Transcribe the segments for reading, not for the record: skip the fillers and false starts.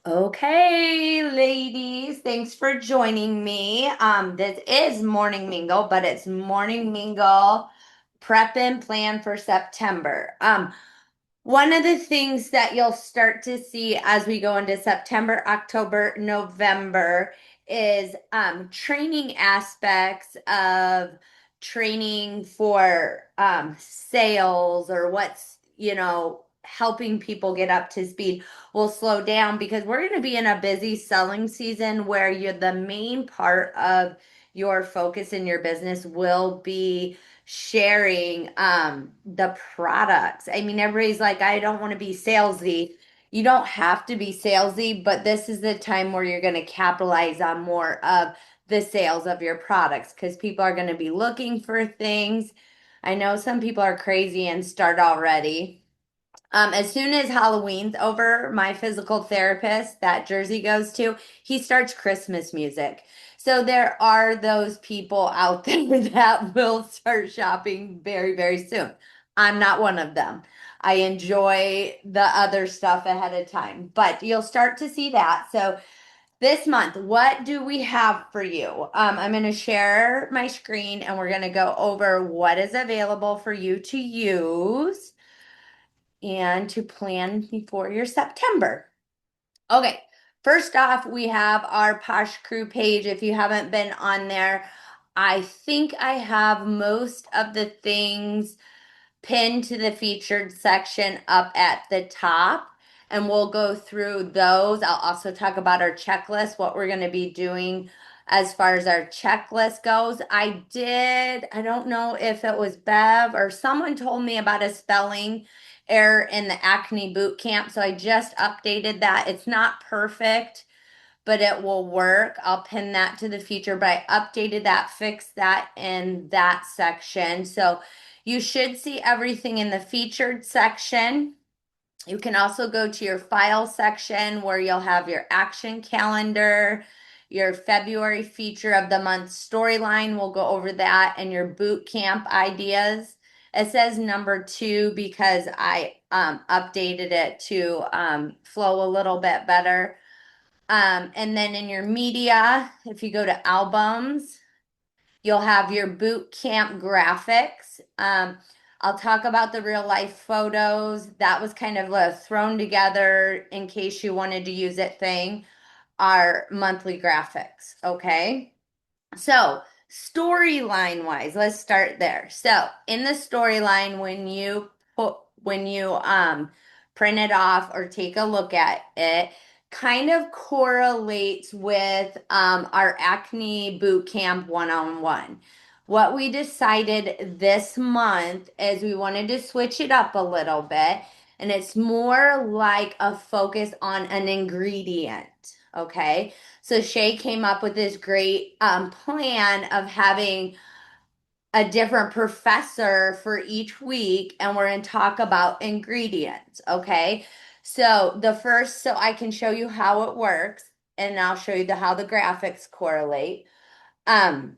Okay, ladies, thanks for joining me. This is Morning Mingle, but it's Morning Mingle prep and plan for September. One of the things that you'll start to see as we go into September, October, November is training aspects of training for sales or helping people get up to speed will slow down because we're going to be in a busy selling season where the main part of your focus in your business will be sharing the products. I mean, everybody's like, I don't want to be salesy. You don't have to be salesy, but this is the time where you're going to capitalize on more of the sales of your products because people are going to be looking for things. I know some people are crazy and start already. As soon as Halloween's over, my physical therapist that Jersey goes to, he starts Christmas music. So there are those people out there that will start shopping very, very soon. I'm not one of them. I enjoy the other stuff ahead of time, but you'll start to see that. So this month, what do we have for you? I'm going to share my screen and we're going to go over what is available for you to use and to plan for your September. Okay, first off, we have our Posh Crew page. If you haven't been on there, I think I have most of the things pinned to the featured section up at the top, and we'll go through those. I'll also talk about our checklist, what we're going to be doing as far as our checklist goes. I don't know if it was Bev or someone told me about a spelling error in the Acne boot camp, so I just updated that. It's not perfect, but it will work. I'll pin that to the feature, but I updated that, fixed that in that section. So you should see everything in the featured section. You can also go to your file section where you'll have your action calendar, your February feature of the month storyline. We'll go over that and your boot camp ideas. It says number 2 because I updated it to flow a little bit better. And then in your media, if you go to albums, you'll have your boot camp graphics. I'll talk about the real life photos. That was kind of a thrown together in case you wanted to use it thing. Our monthly graphics. Okay. So, storyline wise, let's start there. So, in the storyline, when you print it off or take a look at it, kind of correlates with our acne boot camp one-on-one. What we decided this month is we wanted to switch it up a little bit, and it's more like a focus on an ingredient. Okay. So Shay came up with this great plan of having a different professor for each week, and we're going to talk about ingredients. Okay. So I can show you how it works, and I'll show you how the graphics correlate. Um,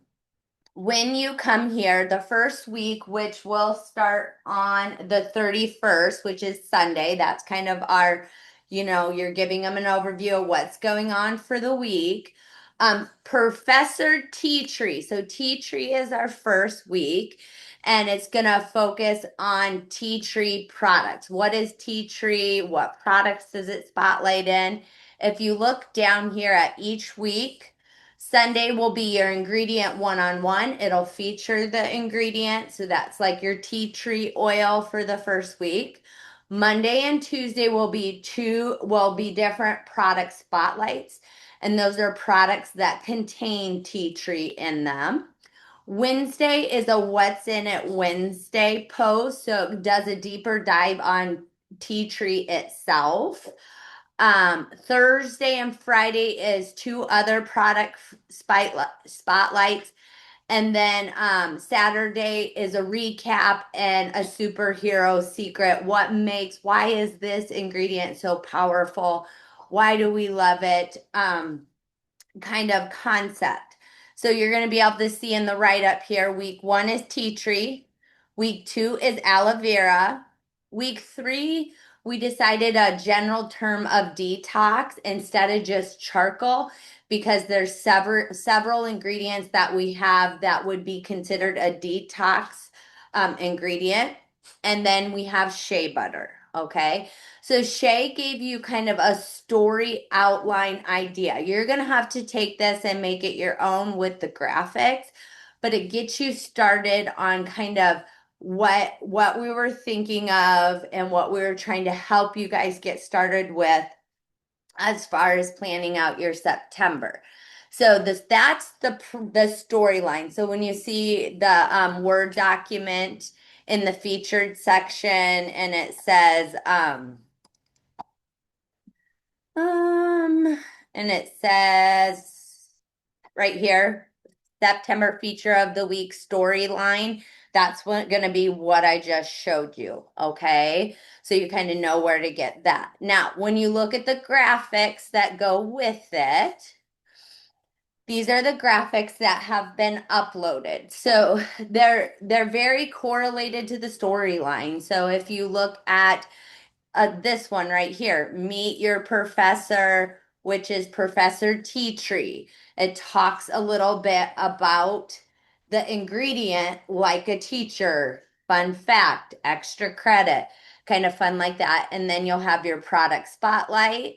when you come here, the first week, which will start on the 31st, which is Sunday, that's kind of you're giving them an overview of what's going on for the week. Professor Tea Tree. So Tea Tree is our first week, and it's going to focus on tea tree products. What is tea tree? What products does it spotlight in? If you look down here at each week, Sunday will be your ingredient one-on-one. It'll feature the ingredient. So that's like your tea tree oil for the first week. Monday and Tuesday will be different product spotlights. And those are products that contain tea tree in them. Wednesday is a What's in It Wednesday post. So it does a deeper dive on tea tree itself. Thursday and Friday is 2 other product spotlights. And then Saturday is a recap and a superhero secret. Why is this ingredient so powerful? Why do we love it? Kind of concept. So you're going to be able to see in the write up here, week 1 is tea tree. Week 2 is aloe vera. Week 3 we decided a general term of detox instead of just charcoal because there's several ingredients that we have that would be considered a detox ingredient. And then we have shea butter. Okay. So Shay gave you kind of a story outline idea. You're going to have to take this and make it your own with the graphics, but it gets you started on kind of what we were thinking of and what we were trying to help you guys get started with as far as planning out your September. So that's the storyline. So when you see the Word document in the featured section and it says um and it says right here, September feature of the week storyline. That's going to be what I just showed you. Okay. So you kind of know where to get that. Now, when you look at the graphics that go with it, these are the graphics that have been uploaded. So they're very correlated to the storyline. So if you look at this one right here, Meet Your Professor, which is Professor Tea Tree. It talks a little bit about the ingredient like a teacher, fun fact, extra credit, kind of fun like that. And then you'll have your product spotlight,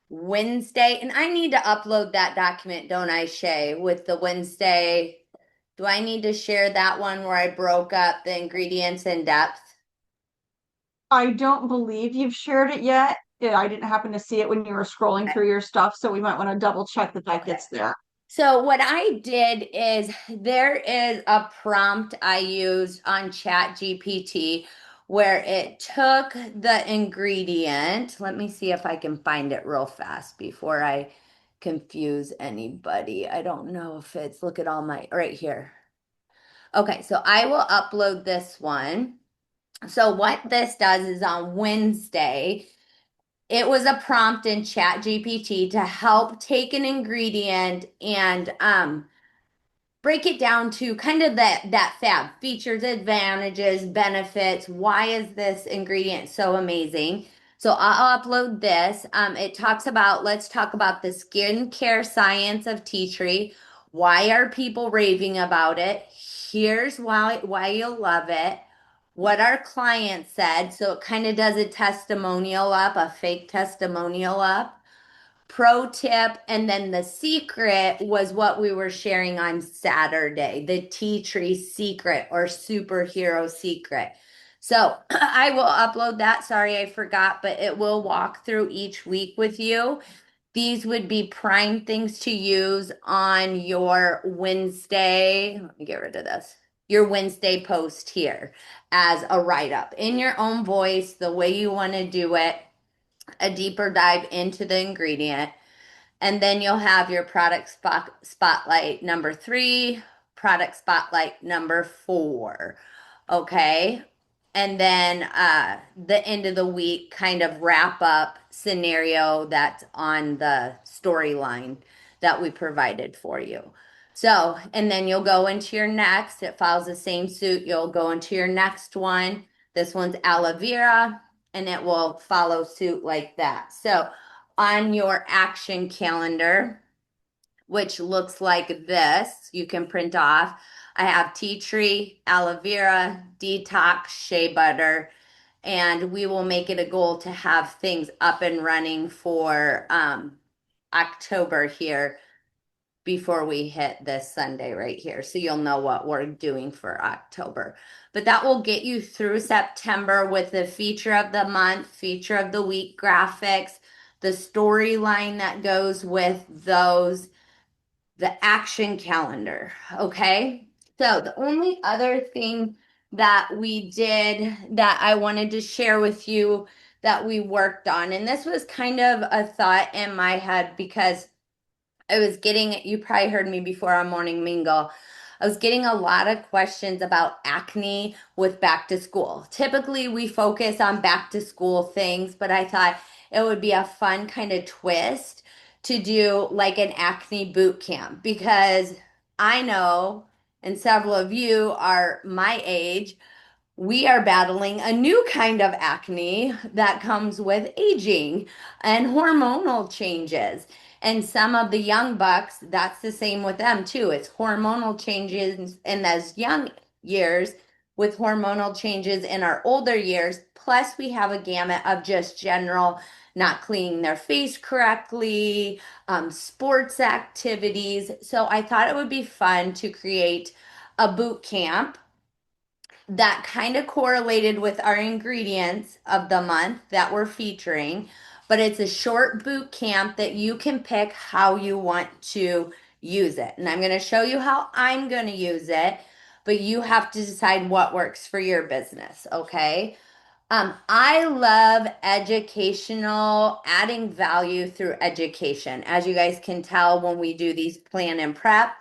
Wednesday. And I need to upload that document, don't I, Shay, with the Wednesday. Do I need to share that one where I broke up the ingredients in depth? I don't believe you've shared it yet. Yeah, I didn't happen to see it when you were scrolling Okay. through your stuff, so we might want to double check that that Okay. gets there. So what I did is there is a prompt I used on Chat GPT where it took the ingredient. Let me see if I can find it real fast before I confuse anybody. I don't know if it's, look at all my, right here. Okay, so I will upload this one. So what this does is on Wednesday, it was a prompt in Chat GPT to help take an ingredient and break it down to kind of that fab features, advantages, benefits. Why is this ingredient so amazing? So I'll upload this. It talks about, let's talk about the skincare science of tea tree. Why are people raving about it? Here's why you'll love it. What our client said. So it kind of does a testimonial up, a fake testimonial up. Pro tip, and then the secret was what we were sharing on Saturday, the tea tree secret or superhero secret. So I will upload that. Sorry, I forgot, but it will walk through each week with you. These would be prime things to use on your Wednesday. Let me get rid of this. Your Wednesday post here as a write up in your own voice, the way you want to do it, a deeper dive into the ingredient. And then you'll have your spotlight number 3, product spotlight number 4. Okay. And then the end of the week kind of wrap up scenario that's on the storyline that we provided for you. So, and then you'll go into your next, it follows the same suit. You'll go into your next one. This one's aloe vera, and it will follow suit like that. So, on your action calendar, which looks like this, you can print off. I have tea tree, aloe vera, detox, shea butter, and we will make it a goal to have things up and running for October here before we hit this Sunday right here. So you'll know what we're doing for October. But that will get you through September with the feature of the month, feature of the week graphics, the storyline that goes with those, the action calendar. Okay. So the only other thing that we did that I wanted to share with you that we worked on, and this was kind of a thought in my head because I was getting, you probably heard me before on Morning Mingle. I was getting a lot of questions about acne with back to school. Typically, we focus on back to school things, but I thought it would be a fun kind of twist to do like an acne boot camp because I know, and several of you are my age, we are battling a new kind of acne that comes with aging and hormonal changes. And some of the young bucks, that's the same with them too. It's hormonal changes in those young years with hormonal changes in our older years. Plus, we have a gamut of just general not cleaning their face correctly, sports activities. So I thought it would be fun to create a boot camp that kind of correlated with our ingredients of the month that we're featuring, but it's a short boot camp that you can pick how you want to use it. And I'm going to show you how I'm going to use it, but you have to decide what works for your business, okay? I love educational, adding value through education. As you guys can tell, when we do these plan and preps,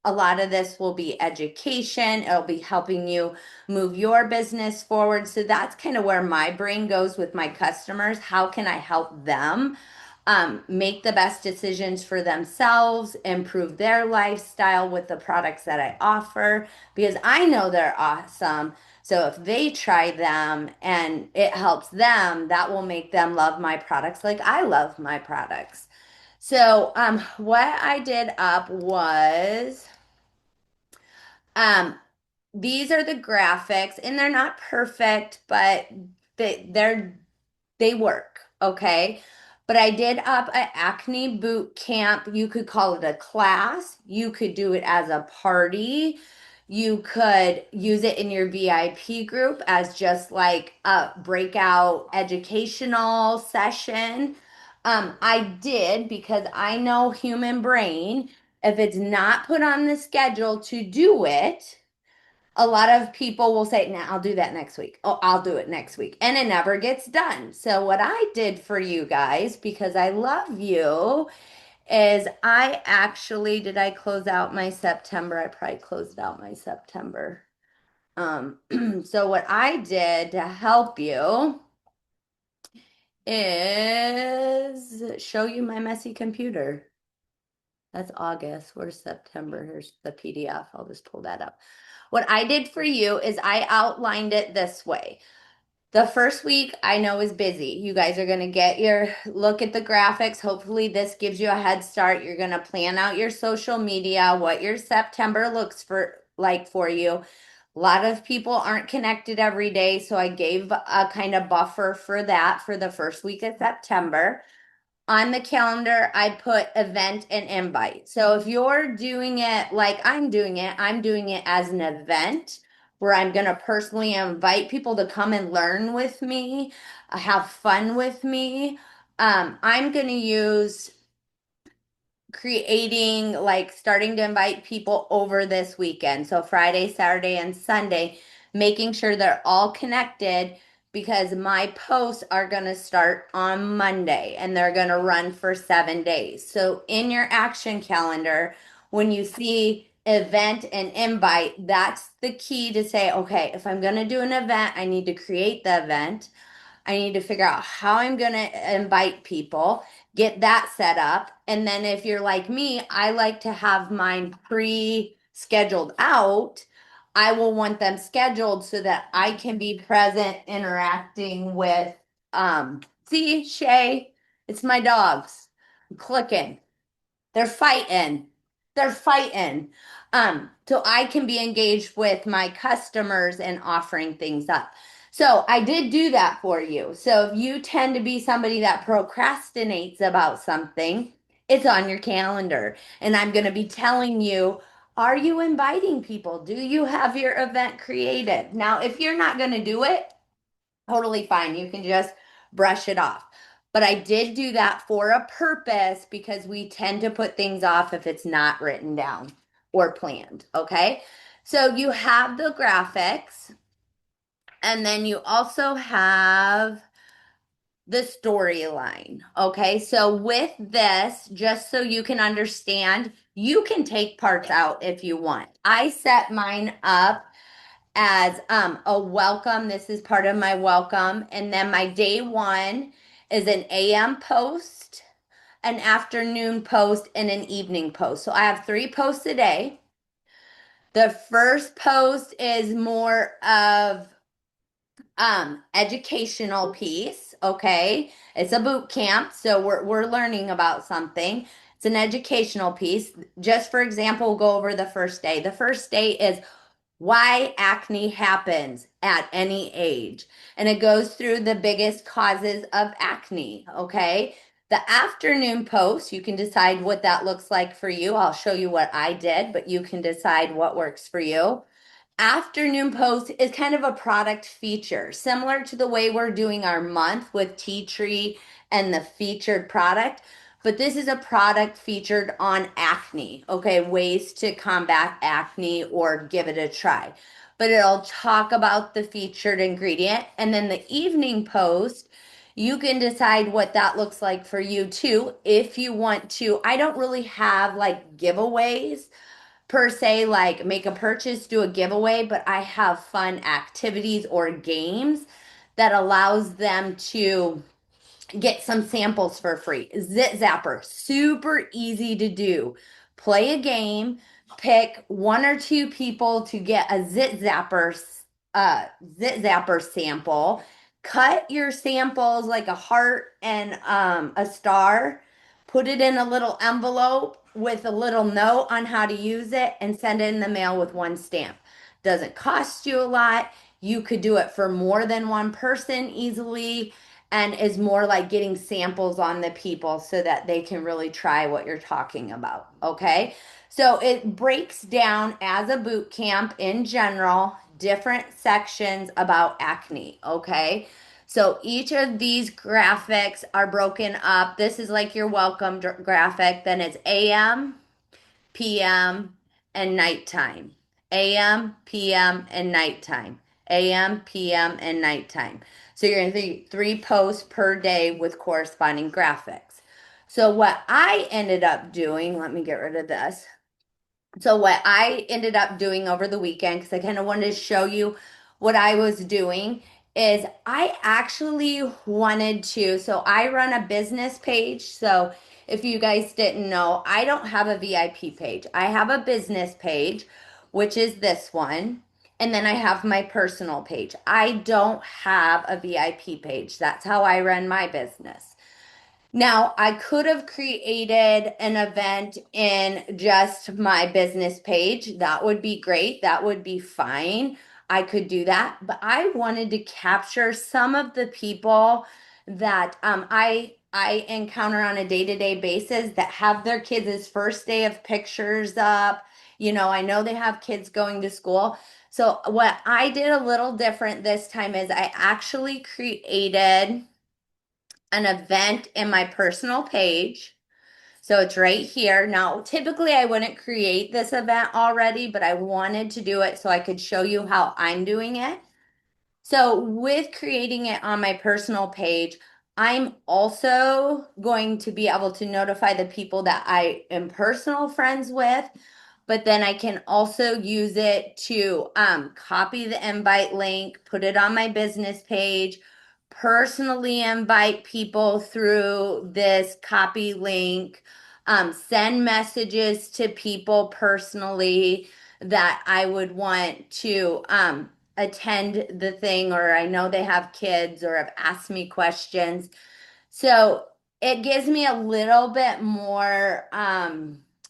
a lot of this will be education. It'll be helping you move your business forward. So that's kind of where my brain goes with my customers. How can I help them make the best decisions for themselves, improve their lifestyle with the products that I offer? Because I know they're awesome. So if they try them and it helps them, that will make them love my products like I love my products. So what I did up was um, these are the graphics, and they're not perfect, but they work, okay? But I did up an acne boot camp. You could call it a class. You could do it as a party. You could use it in your VIP group as just like a breakout educational session. I did because I know human brain, if it's not put on the schedule to do it, a lot of people will say, nah, I'll do that next week. Oh, I'll do it next week. And it never gets done. So, what I did for you guys, because I love you, is I actually, did I close out my September? I probably closed out my September. So, what I did to help you is show you my messy computer. That's August. Where's September? Here's the PDF. I'll just pull that up. What I did for you is I outlined it this way. The first week I know is busy. You guys are going to get your look at the graphics. Hopefully, this gives you a head start. You're going to plan out your social media, what your September looks for like for you. A lot of people aren't connected every day, so I gave a kind of buffer for that for the first week of September. On the calendar, I put event and invite. So if you're doing it like I'm doing it as an event where I'm going to personally invite people to come and learn with me, have fun with me. I'm going to use creating like starting to invite people over this weekend. So Friday, Saturday, and Sunday, making sure they're all connected because my posts are going to start on Monday and they're going to run for 7 days. So in your action calendar, when you see event and invite, that's the key to say, okay, if I'm going to do an event, I need to create the event. I need to figure out how I'm going to invite people, get that set up. And then if you're like me, I like to have mine pre-scheduled out. I will want them scheduled so that I can be present interacting with see Shay, it's my dogs. I'm clicking. They're fighting. They're fighting. So I can be engaged with my customers and offering things up. So I did do that for you. So if you tend to be somebody that procrastinates about something, it's on your calendar. And I'm going to be telling you, are you inviting people? Do you have your event created? Now, if you're not going to do it, totally fine. You can just brush it off. But I did do that for a purpose because we tend to put things off if it's not written down or planned. Okay. So you have the graphics, and then you also have the storyline. Okay. So with this, just so you can understand, you can take parts out if you want. I set mine up as a welcome. This is part of my welcome. And then my day one is an AM post, an afternoon post, and an evening post. So I have 3 posts a day. The first post is more of educational piece, okay? It's a boot camp, so we're learning about something. It's an educational piece. Just for example, we'll go over the first day. The first day is why acne happens at any age. And it goes through the biggest causes of acne, okay? The afternoon post, you can decide what that looks like for you. I'll show you what I did, but you can decide what works for you. Afternoon post is kind of a product feature, similar to the way we're doing our month with Tea Tree and the featured product. But this is a product featured on acne, okay? Ways to combat acne or give it a try. But it'll talk about the featured ingredient. And then the evening post, you can decide what that looks like for you too, if you want to. I don't really have like giveaways per se, like make a purchase, do a giveaway, but I have fun activities or games that allows them to get some samples for free. Zit Zapper, super easy to do. Play a game, pick one or two people to get a uh, Zit Zapper sample. Cut your samples like a heart and a star. Put it in a little envelope with a little note on how to use it and send it in the mail with one stamp. Doesn't cost you a lot. You could do it for more than one person easily and is more like getting samples on the people so that they can really try what you're talking about. Okay. So it breaks down as a boot camp in general, different sections about acne. Okay. So each of these graphics are broken up. This is like your welcome graphic. Then it's AM, PM, and nighttime. AM, PM, and nighttime. AM, PM, and nighttime. So you're going to see 3 posts per day with corresponding graphics. So what I ended up doing, let me get rid of this. So what I ended up doing over the weekend, because I kind of wanted to show you what I was doing, is I actually wanted to. So I run a business page. So if you guys didn't know, I don't have a VIP page. I have a business page, which is this one. And then I have my personal page. I don't have a VIP page. That's how I run my business. Now, I could have created an event in just my business page. That would be great. That would be fine. I could do that. But I wanted to capture some of the people that I encounter on a day-to-day basis that have their kids' first day of pictures up. I know they have kids going to school. So what I did a little different this time is I actually created an event in my personal page. So it's right here. Now, typically I wouldn't create this event already, but I wanted to do it so I could show you how I'm doing it. So with creating it on my personal page, I'm also going to be able to notify the people that I am personal friends with, but then I can also use it to copy the invite link, put it on my business page, personally invite people through this copy link, send messages to people personally that I would want to attend the thing, or I know they have kids or have asked me questions. So it gives me a little bit more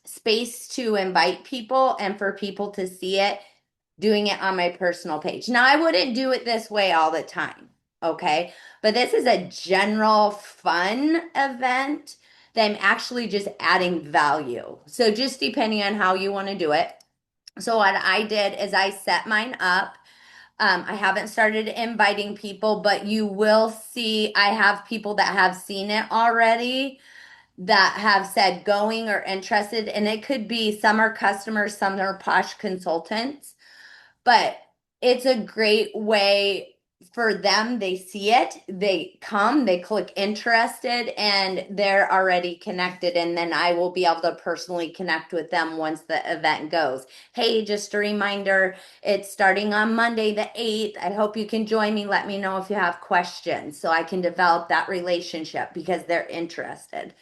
space to invite people and for people to see it, doing it on my personal page. Now, I wouldn't do it this way all the time, okay? But this is a general fun event that I'm actually just adding value. So just depending on how you want to do it. So what I did is I set mine up. I haven't started inviting people, but you will see I have people that have seen it already that have said going or interested, and it could be some are customers, some are Posh consultants, but it's a great way for them. They see it, they come, they click interested, and they're already connected. And then I will be able to personally connect with them once the event goes. Hey, just a reminder, it's starting on Monday, the 8th. I hope you can join me. Let me know if you have questions so I can develop that relationship because they're interested.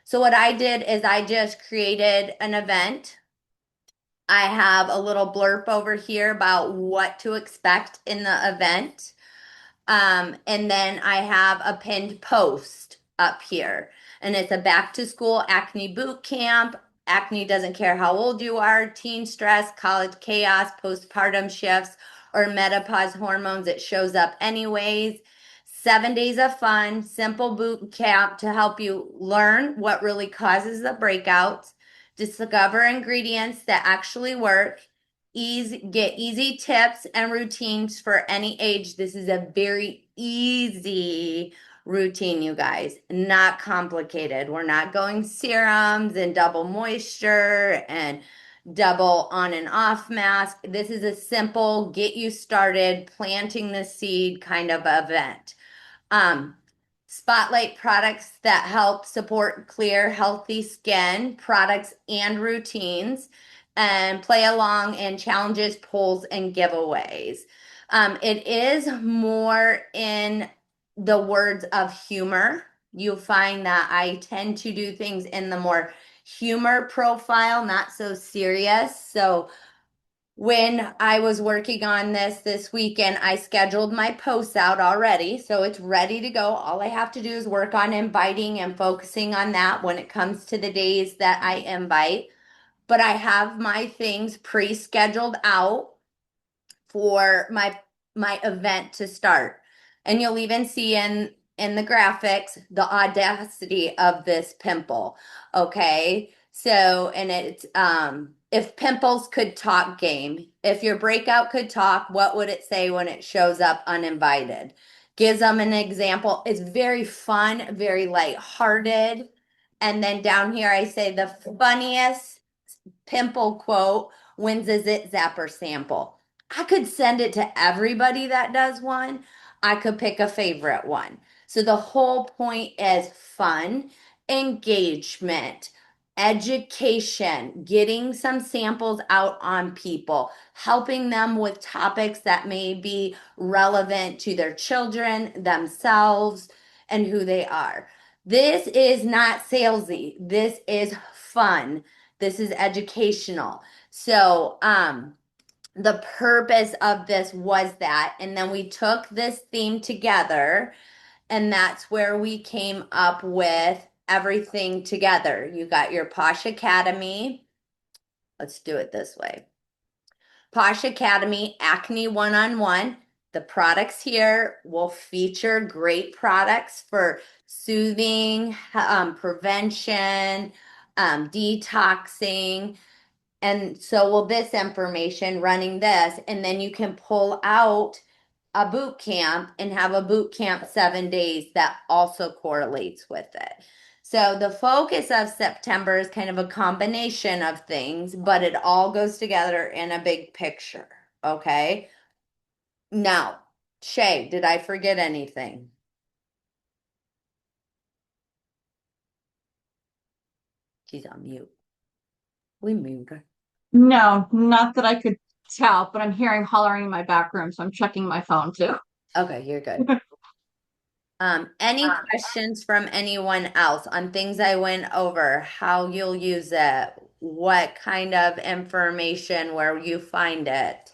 So, what I did is I just created an event. I have a little blurb over here about what to expect in the event. And then I have a pinned post up here, and it's a back to school acne boot camp. Acne doesn't care how old you are, teen stress, college chaos, postpartum shifts, or menopause hormones. It shows up anyways. 7 days of fun, simple boot camp to help you learn what really causes the breakouts, discover ingredients that actually work, get easy tips and routines for any age. This is a very easy routine, you guys, not complicated. We're not going serums and double moisture and double on and off mask. This is a simple get you started planting the seed kind of event. Um, Spotlight products that help support clear, healthy skin, products and routines, and play along in challenges, polls, and giveaways. It is more in the words of humor. You'll find that I tend to do things in the more humor profile, not so serious. So when I was working on this weekend, I scheduled my posts out already, so it's ready to go. All I have to do is work on inviting and focusing on that when it comes to the days that I invite. But I have my things pre-scheduled out for my event to start. And you'll even see in the graphics the audacity of this pimple. Okay? So, and it's if pimples could talk game. If your breakout could talk, what would it say when it shows up uninvited? Gives them an example. It's very fun, very lighthearted. And then down here I say the funniest pimple quote wins a Zapper sample. I could send it to everybody that does one. I could pick a favorite one. So the whole point is fun, engagement, education, getting some samples out on people, helping them with topics that may be relevant to their children, themselves, and who they are. This is not salesy. This is fun. This is educational. So, the purpose of this was that. And then we took this theme together, and that's where we came up with everything together. You got your Posh Academy. Let's do it this way. Posh Academy Acne One-on-One. The products here will feature great products for soothing, prevention, detoxing. And so will this information running this, and then you can pull out a boot camp and have a boot camp 7 days that also correlates with it. So the focus of September is kind of a combination of things, but it all goes together in a big picture. Okay. Now, Shay, did I forget anything? She's on mute. We moved her. No, not that I could tell, but I'm hearing hollering in my back room, so I'm checking my phone too. Okay, you're good. Any questions from anyone else on things I went over, how you'll use it, what kind of information, where you find it?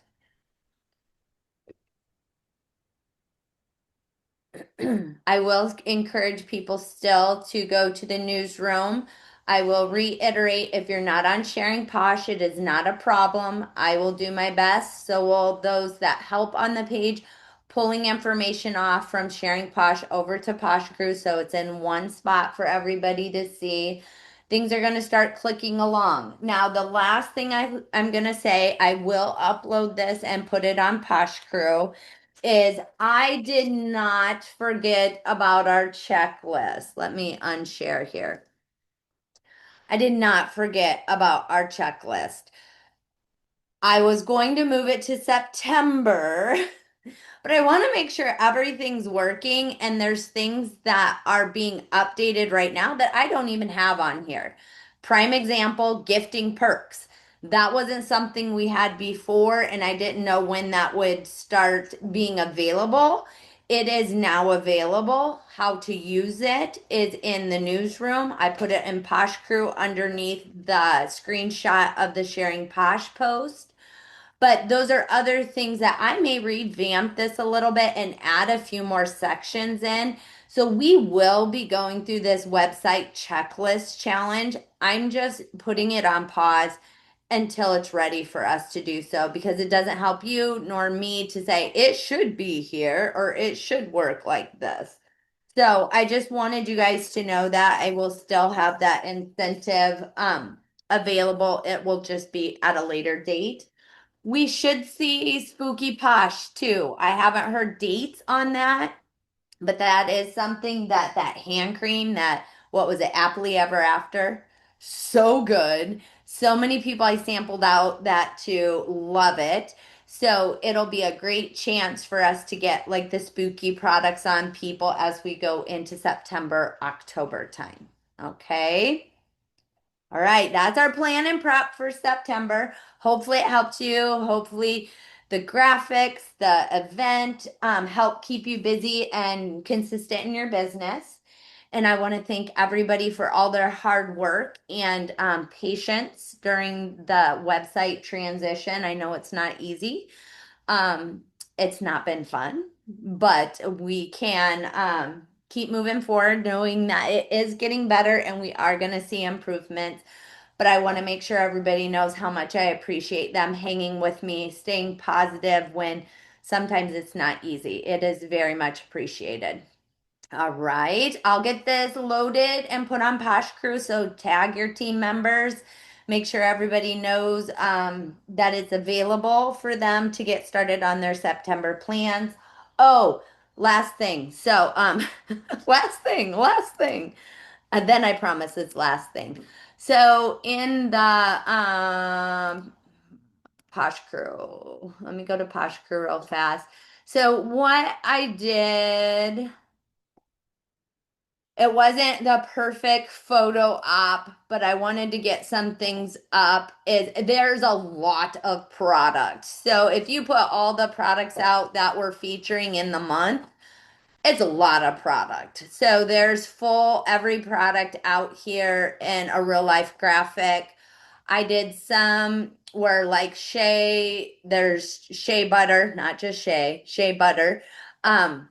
I will encourage people still to go to the newsroom. I will reiterate, if you're not on Sharing Posh, it is not a problem. I will do my best. So will those that help on the page, pulling information off from Sharing Posh over to Posh Crew, so it's in one spot for everybody to see. Things are going to start clicking along. Now, the last thing I'm going to say, I will upload this and put it on Posh Crew, is I did not forget about our checklist. Let me unshare here. I did not forget about our checklist. I was going to move it to September, but I want to make sure everything's working, and there's things that are being updated right now that I don't even have on here. Prime example, gifting perks. That wasn't something we had before, and I didn't know when that would start being available. It is now available. How to use it is in the newsroom. I put it in Posh Crew underneath the screenshot of the Sharing Posh post. But those are other things that I may revamp this a little bit and add a few more sections in. So we will be going through this website checklist challenge. I'm just putting it on pause until it's ready for us to do so because it doesn't help you nor me to say it should be here or it should work like this. So I just wanted you guys to know that I will still have that incentive available. It will just be at a later date. We should see Spooky Posh too. I haven't heard dates on that, but that is something that hand cream that what was it, Happily Ever After? So good. So many people I sampled out that to love it. So it'll be a great chance for us to get like the spooky products on people as we go into September, October time. Okay. All right, that's our plan and prep for September. Hopefully, it helped you. Hopefully, the graphics, the event help keep you busy and consistent in your business. And I want to thank everybody for all their hard work and patience during the website transition. I know it's not easy. Um, it's not been fun, but we can keep moving forward knowing that it is getting better and we are going to see improvements. But I want to make sure everybody knows how much I appreciate them hanging with me, staying positive when sometimes it's not easy. It is very much appreciated. All right, I'll get this loaded and put on Posh Crew. So tag your team members. Make sure everybody knows that it's available for them to get started on their September plans. Oh, last thing. So, last thing. And then I promise it's last thing. So in the Posh Crew, let me go to Posh Crew real fast. So what I did, it wasn't the perfect photo op, but I wanted to get some things up. Is there's a lot of products. So if you put all the products out that we're featuring in the month, it's a lot of product. So there's full every product out here in a real life graphic. I did some where like there's shea butter, not just shea butter. Um,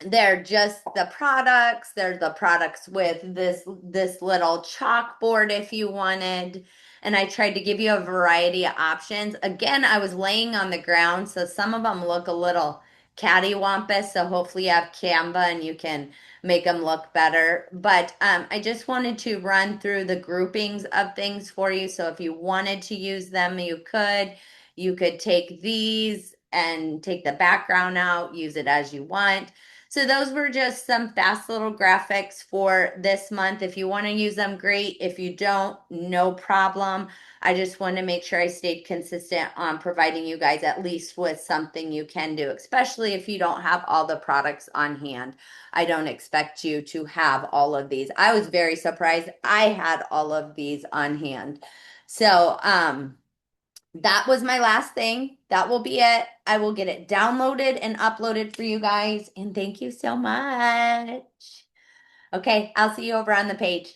they're just the products. They're the products with this little chalkboard if you wanted. And I tried to give you a variety of options. Again, I was laying on the ground, so some of them look a little cattywampus. So hopefully you have Canva and you can make them look better. But I just wanted to run through the groupings of things for you. So if you wanted to use them, you could. You could take these and take the background out, use it as you want. So those were just some fast little graphics for this month. If you want to use them, great. If you don't, no problem. I just want to make sure I stayed consistent on providing you guys at least with something you can do, especially if you don't have all the products on hand. I don't expect you to have all of these. I was very surprised I had all of these on hand. So, that was my last thing. That will be it. I will get it downloaded and uploaded for you guys. And thank you so much. Okay, I'll see you over on the page.